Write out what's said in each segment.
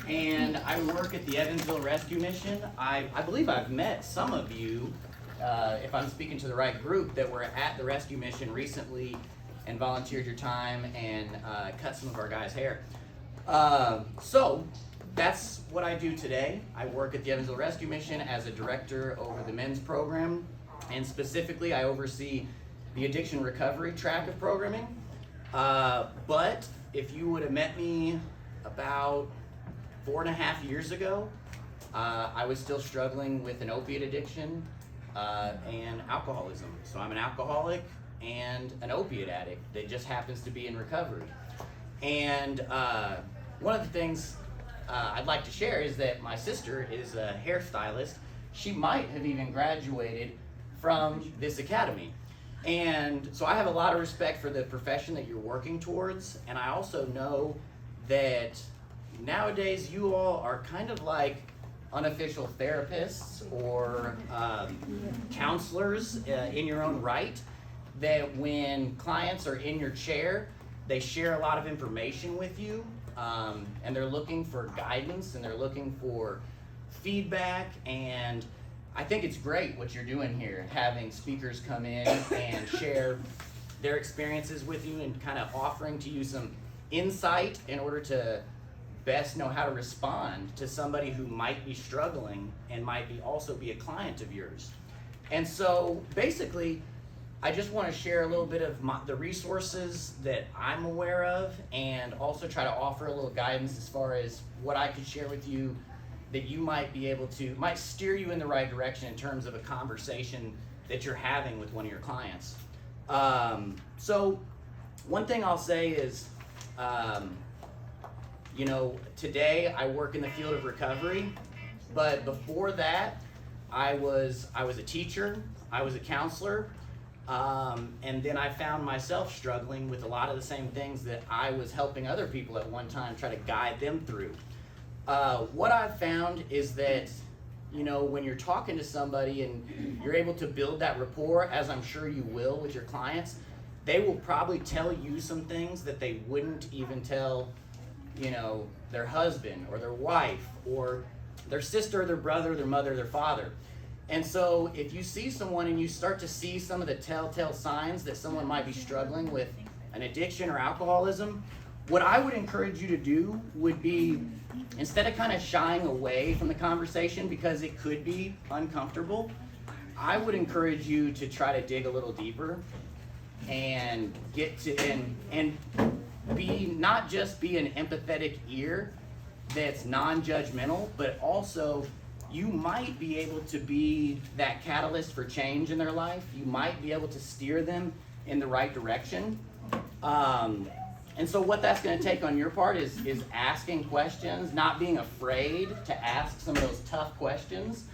and I work at the Evansville Rescue Mission. I believe I've met some of you, if I'm speaking to the right group, that were at the Rescue Mission recently and volunteered your time and cut some of our guys' hair. So that's what I do today. I work at the Evansville Rescue Mission as a director over the men's program, and specifically I oversee the addiction recovery track of programming. But if you would have met me about 4.5 years ago, I was still struggling with an opiate addiction and alcoholism. So I'm an alcoholic and an opiate addict that just happens to be in recovery. And one of the things I'd like to share is that my sister is a hairstylist. She might have even graduated from this academy. And so I have a lot of respect for the profession that you're working towards, and I also know that nowadays you all are kind of like unofficial therapists or counselors in your own right, that when clients are in your chair, they share a lot of information with you, and they're looking for guidance and they're looking for feedback. And I think it's great what you're doing here, having speakers come in and share their experiences with you and kind of offering to you some insight in order to best know how to respond to somebody who might be struggling and might also be a client of yours. And so basically, I just want to share a little bit of the resources that I'm aware of, and also try to offer a little guidance as far as what I could share with you that you might be able to, might steer you in the right direction in terms of a conversation that you're having with one of your clients. So one thing I'll say is, you know, today I work in the field of recovery, but before that, I was a teacher, I was a counselor, and then I found myself struggling with a lot of the same things that I was helping other people at one time try to guide them through. What I've found is that, you know, when you're talking to somebody and you're able to build that rapport, as I'm sure you will with your clients, they will probably tell you some things that they wouldn't even tell, you know, their husband or their wife or their sister, their brother, their mother, their father. And so if you see someone and you start to see some of the telltale signs that someone might be struggling with an addiction or alcoholism, what I would encourage you to do would be, instead of kind of shying away from the conversation because it could be uncomfortable, I would encourage you to try to dig a little deeper and get to and be not just be an empathetic ear that's non-judgmental, but also you might be able to be that catalyst for change in their life. You might be able to steer them in the right direction. And so what that's going to take on your part is asking questions, not being afraid to ask some of those tough questions,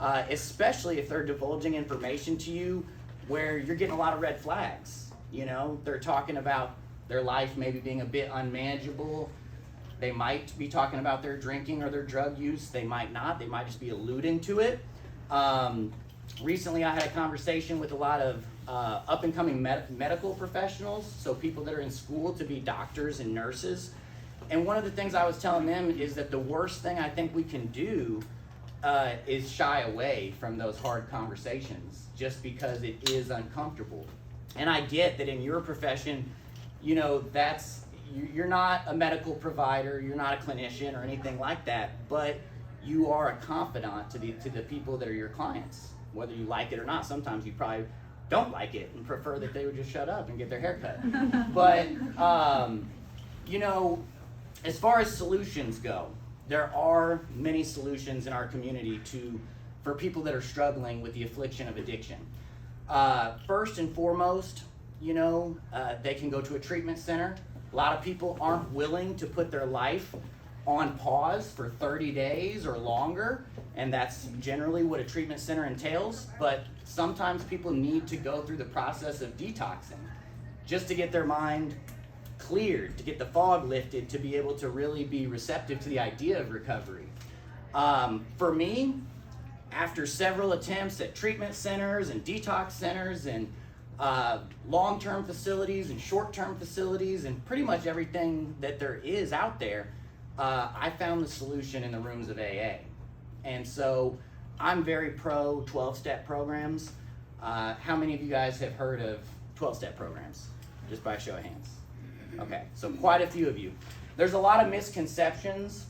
especially if they're divulging information to you where you're getting a lot of red flags. You know, they're talking about their life maybe being a bit unmanageable. They might be talking about their drinking or their drug use. They might not. They might just be alluding to it. Recently, I had a conversation with a lot of up-and-coming medical professionals, so people that are in school to be doctors and nurses. And one of the things I was telling them is that the worst thing I think we can do is shy away from those hard conversations just because it is uncomfortable. And I get that in your profession, you know, you're not a medical provider, you're not a clinician or anything like that, but you are a confidant to the people that are your clients, whether you like it or not. Sometimes you probably don't like it and prefer that they would just shut up and get their hair cut. But, you know, as far as solutions go, there are many solutions in our community for people that are struggling with the affliction of addiction. First and foremost, you know, they can go to a treatment center. A lot of people aren't willing to put their life on pause for 30 days or longer, and that's generally what a treatment center entails. But sometimes people need to go through the process of detoxing just to get their mind cleared, to get the fog lifted, to be able to really be receptive to the idea of recovery. For me, after several attempts at treatment centers and detox centers and long-term facilities and short-term facilities and pretty much everything that there is out there, I found the solution in the rooms of AA. And so I'm very pro 12-step programs. How many of you guys have heard of 12-step programs? Just by a show of hands. Okay, so quite a few of you. There's a lot of misconceptions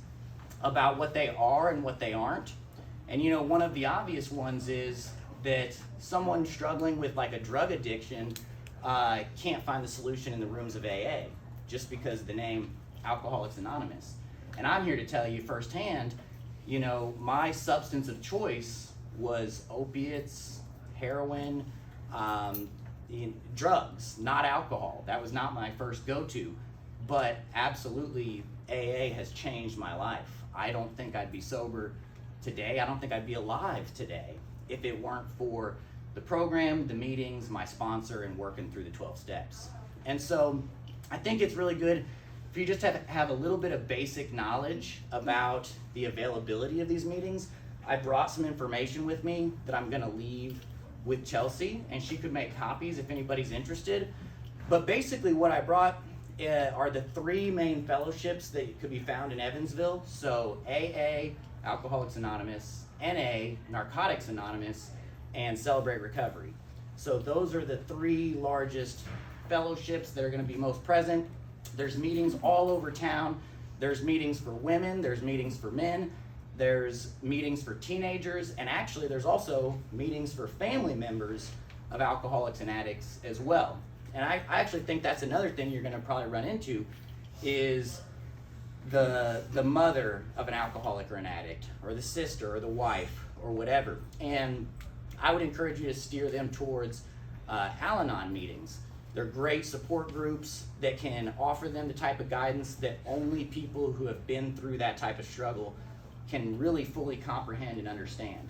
about what they are and what they aren't. And you know, one of the obvious ones is that someone struggling with like a drug addiction can't find the solution in the rooms of AA just because of the name Alcoholics Anonymous. And I'm here to tell you firsthand, you know, my substance of choice was opiates, heroin, drugs, not alcohol. That was not my first go-to, but absolutely AA has changed my life. I don't think I'd be sober today. I don't think I'd be alive today if it weren't for the program, the meetings, my sponsor, and working through the 12 steps. And so I think it's really good if you just have a little bit of basic knowledge about the availability of these meetings. I brought some information with me that I'm gonna leave with Chelsea, and she could make copies if anybody's interested. But basically what I brought are the 3 main fellowships that could be found in Evansville. So AA, Alcoholics Anonymous, NA, Narcotics Anonymous, and Celebrate Recovery. So those are the 3 largest fellowships that are going to be most present. There's meetings all over town. There's meetings for women, there's meetings for men, there's meetings for teenagers, and actually there's also meetings for family members of alcoholics and addicts as well. And I actually think that's another thing you're going to probably run into is the mother of an alcoholic or an addict, or the sister or the wife or whatever. And I would encourage you to steer them towards Al-Anon meetings. They're great support groups that can offer them the type of guidance that only people who have been through that type of struggle can really fully comprehend and understand.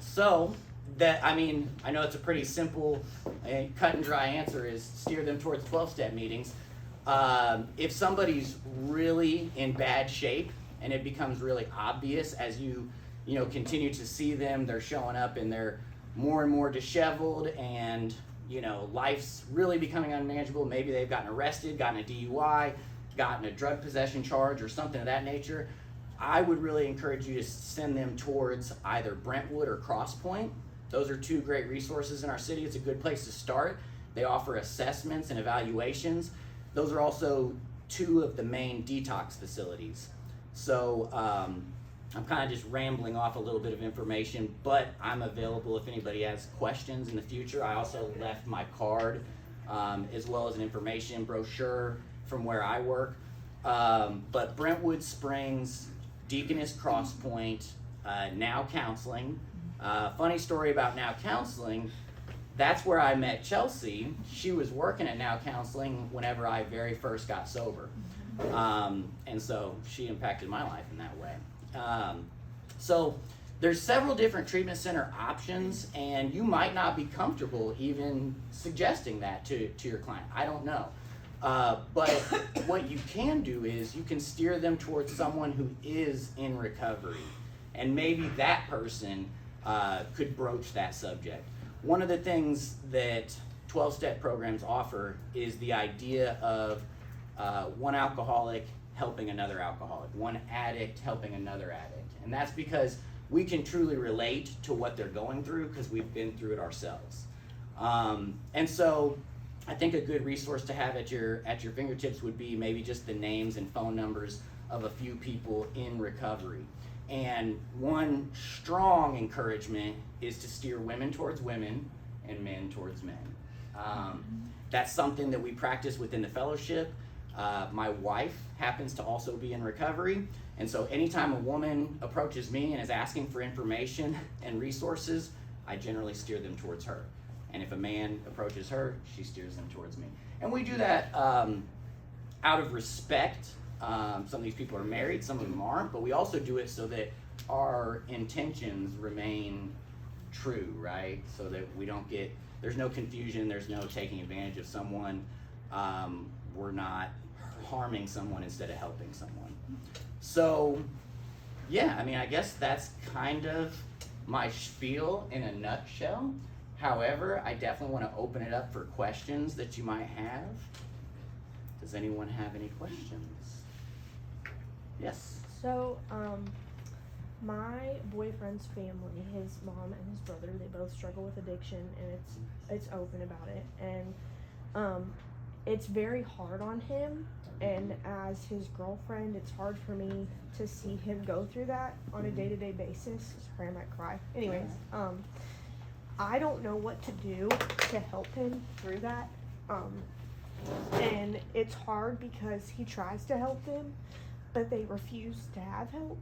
So that, I mean, I know it's a pretty simple and cut and dry answer is steer them towards 12-step meetings. If somebody's really in bad shape and it becomes really obvious as you continue to see them, they're showing up and they're more and more disheveled and life's really becoming unmanageable. Maybe they've gotten arrested, gotten a DUI, gotten a drug possession charge or something of that nature. I would really encourage you to send them towards either Brentwood or Cross Point. Those are 2 great resources in our city. It's a good place to start. They offer assessments and evaluations. Those are also 2 of the main detox facilities. So I'm kind of just rambling off a little bit of information, but I'm available if anybody has questions in the future. I also left my card as well as an information brochure from where I work. But Brentwood Springs, Deaconess Cross Point, Now Counseling. Funny story about Now Counseling, that's where I met Chelsea. She was working at Now Counseling whenever I very first got sober. And so she impacted my life in that way. So there's several different treatment center options, and you might not be comfortable even suggesting that to your client. I don't know. But what you can do is you can steer them towards someone who is in recovery, and maybe that person could broach that subject. One of the things that 12-step programs offer is the idea of one alcoholic helping another alcoholic, one addict helping another addict. And that's because we can truly relate to what they're going through because we've been through it ourselves. And so I think a good resource to have at your fingertips would be maybe just the names and phone numbers of a few people in recovery. And one strong encouragement is to steer women towards women and men towards men. That's something that we practice within the fellowship. My wife happens to also be in recovery, and so anytime a woman approaches me and is asking for information and resources, I generally steer them towards her. And if a man approaches her, she steers them towards me. And we do that out of respect. Some of these people are married, some of them aren't, but we also do it so that our intentions remain true, right? So that we don't there's no confusion, there's no taking advantage of someone. We're not harming someone instead of helping someone. So, yeah, I mean, I guess that's kind of my spiel in a nutshell. However, I definitely want to open it up for questions that you might have. Does anyone have any questions? Yes. So, my boyfriend's family, his mom and his brother, they both struggle with addiction, and it's open about it, and it's very hard on him. And as his girlfriend, it's hard for me to see him go through that on a day-to-day basis. Sorry, I might cry. Anyways, I don't know what to do to help him through that. And it's hard because he tries to help them, but they refuse to have help.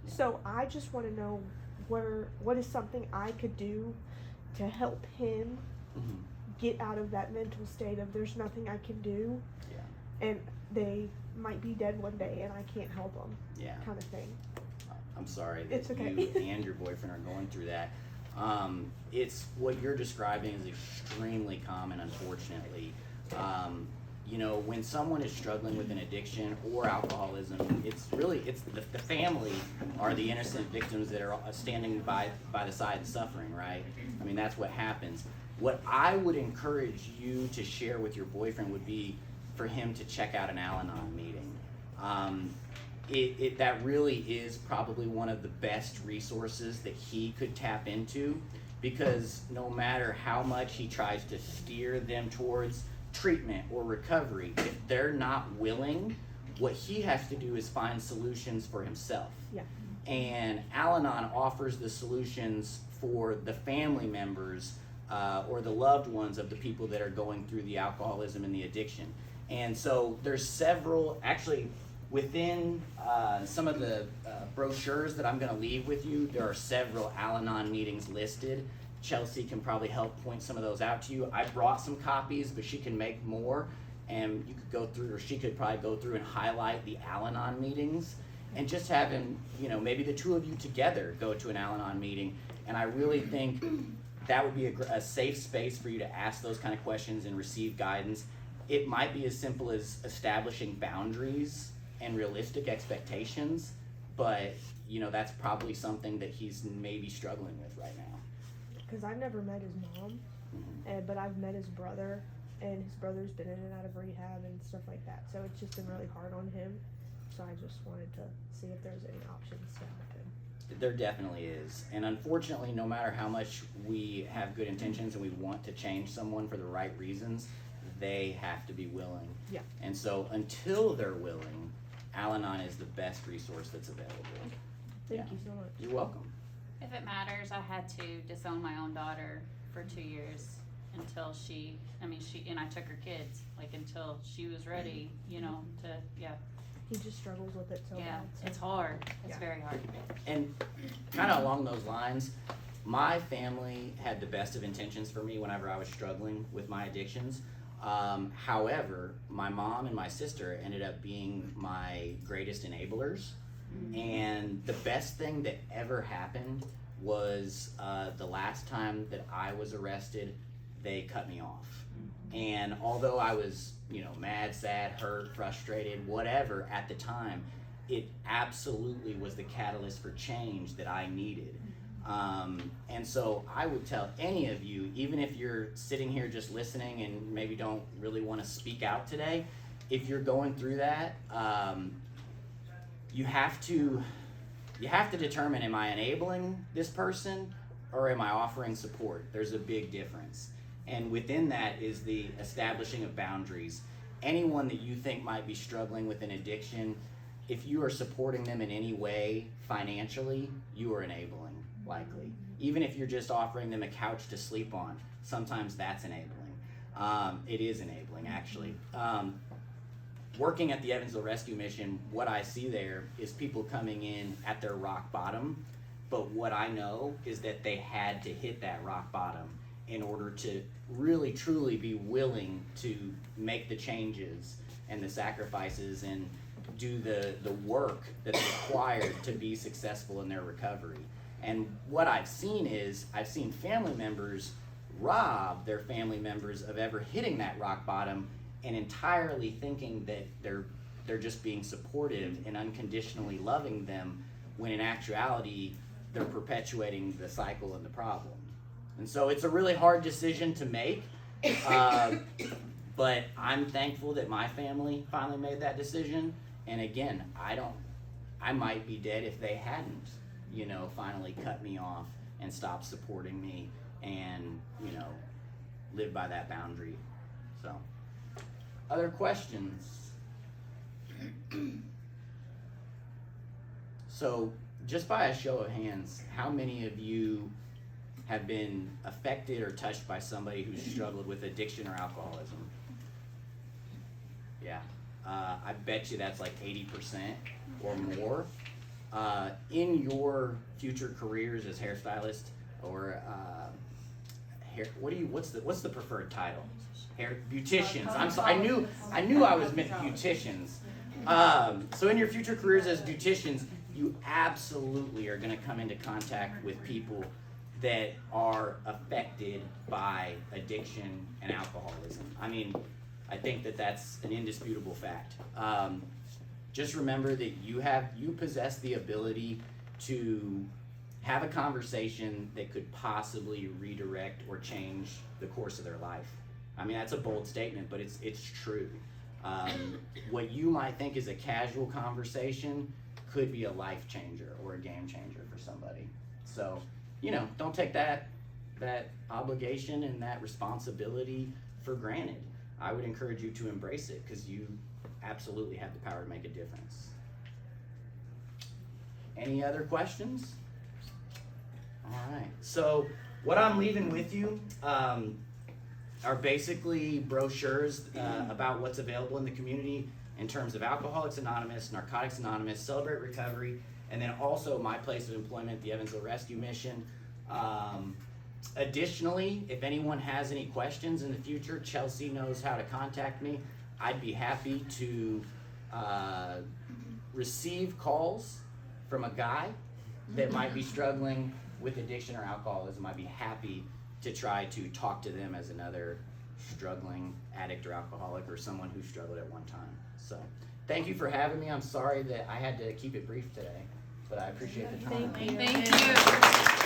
So I just want to know what is something I could do to help him get out of that mental state of there's nothing I can do, and they might be dead one day and I can't help them, kind of thing. I'm sorry that It's okay. you and your boyfriend are going through that. It's what you're describing is extremely common, unfortunately. You know, when someone is struggling with an addiction or alcoholism, it's the family are the innocent victims that are standing by the side and suffering, right? I mean, that's what happens. What I would encourage you to share with your boyfriend would be for him to check out an Al-Anon meeting. That really is probably one of the best resources that he could tap into, because no matter how much he tries to steer them towards treatment or recovery, if they're not willing, what he has to do is find solutions for himself. Yeah. And Al-Anon offers the solutions for the family members or the loved ones of the people that are going through the alcoholism and the addiction. And so there's several, actually within some of the brochures that I'm going to leave with you, there are several Al-Anon meetings listed. Chelsea can probably help point some of those out to you. I brought some copies, but she can make more, and you could go through, or she could probably go through and highlight the Al-Anon meetings, and just having, you know, maybe the two of you together go to an Al-Anon meeting. And I really think that would be a safe space for you to ask those kind of questions and receive guidance. It might be as simple as establishing boundaries and realistic expectations, but you know, that's probably something that he's maybe struggling with right now. Because I've never met his mom, but I've met his brother, and his brother's been in and out of rehab and stuff like that. So it's just been really hard on him. So I just wanted to see if there's any options to help him. There definitely is. And unfortunately, no matter how much we have good intentions and we want to change someone for the right reasons, they have to be willing. Yeah. And so until they're willing, Al-Anon is the best resource that's available. Thank you so much. You're welcome. If it matters, I had to disown my own daughter for 2 years until she, and I took her kids, like until she was ready, you know, He just struggles with it so bad. So. It's hard. It's very hard. And kind of along those lines, my family had the best of intentions for me whenever I was struggling with my addictions. However, my mom and my sister ended up being my greatest enablers. And the best thing that ever happened was the last time that I was arrested, they cut me off. And although I was, you know, mad, sad, hurt, frustrated, whatever at the time, it absolutely was the catalyst for change that I needed. And so I would tell any of you, even if you're sitting here just listening and maybe don't really want to speak out today, if you're going through that, you have to determine, am I enabling this person or am I offering support? There's a big difference. And within that is the establishing of boundaries. Anyone that you think might be struggling with an addiction, if you are supporting them in any way financially, you are enabling, likely. Even if you're just offering them a couch to sleep on, sometimes that's enabling. It is enabling, actually. Working at the Evansville Rescue Mission, what I see there is people coming in at their rock bottom, but what I know is that they had to hit that rock bottom in order to really truly be willing to make the changes and the sacrifices and do the work that's required to be successful in their recovery. And what I've seen is, I've seen family members rob their family members of ever hitting that rock bottom and entirely thinking that they're just being supportive and unconditionally loving them, when in actuality, they're perpetuating the cycle and the problem. And so it's a really hard decision to make, but I'm thankful that my family finally made that decision. And again, I might be dead if they hadn't, you know, finally cut me off and stopped supporting me and, you know, live by that boundary. So, other questions? So, just by a show of hands, how many of you have been affected or touched by somebody who's struggled with addiction or alcoholism? Yeah, I bet you that's like 80% or more. In your future careers as hairstylist or what's the preferred title? Hair beauticians. I'm sorry. I knew I was meant beauticians. So in your future careers as beauticians, you absolutely are going to come into contact with people that are affected by addiction and alcoholism. I mean, I think that that's an indisputable fact. Just remember that you possess the ability to have a conversation that could possibly redirect or change the course of their life. I mean, that's a bold statement, but it's true. What you might think is a casual conversation could be a life changer or a game changer for somebody. So, you know, don't take that obligation and that responsibility for granted. I would encourage you to embrace it because you absolutely have the power to make a difference. Any other questions? All right. So what I'm leaving with you are basically brochures about what's available in the community in terms of Alcoholics Anonymous, Narcotics Anonymous, Celebrate Recovery, and then also my place of employment, the Evansville Rescue Mission. Additionally, if anyone has any questions in the future, Chelsea knows how to contact me. I'd be happy to receive calls from a guy that might be struggling with addiction or alcoholism. I'd be happy to try to talk to them as another struggling addict or alcoholic or someone who struggled at one time. So thank you for having me. I'm sorry that I had to keep it brief today, but I appreciate the time. Thank you. Thank you.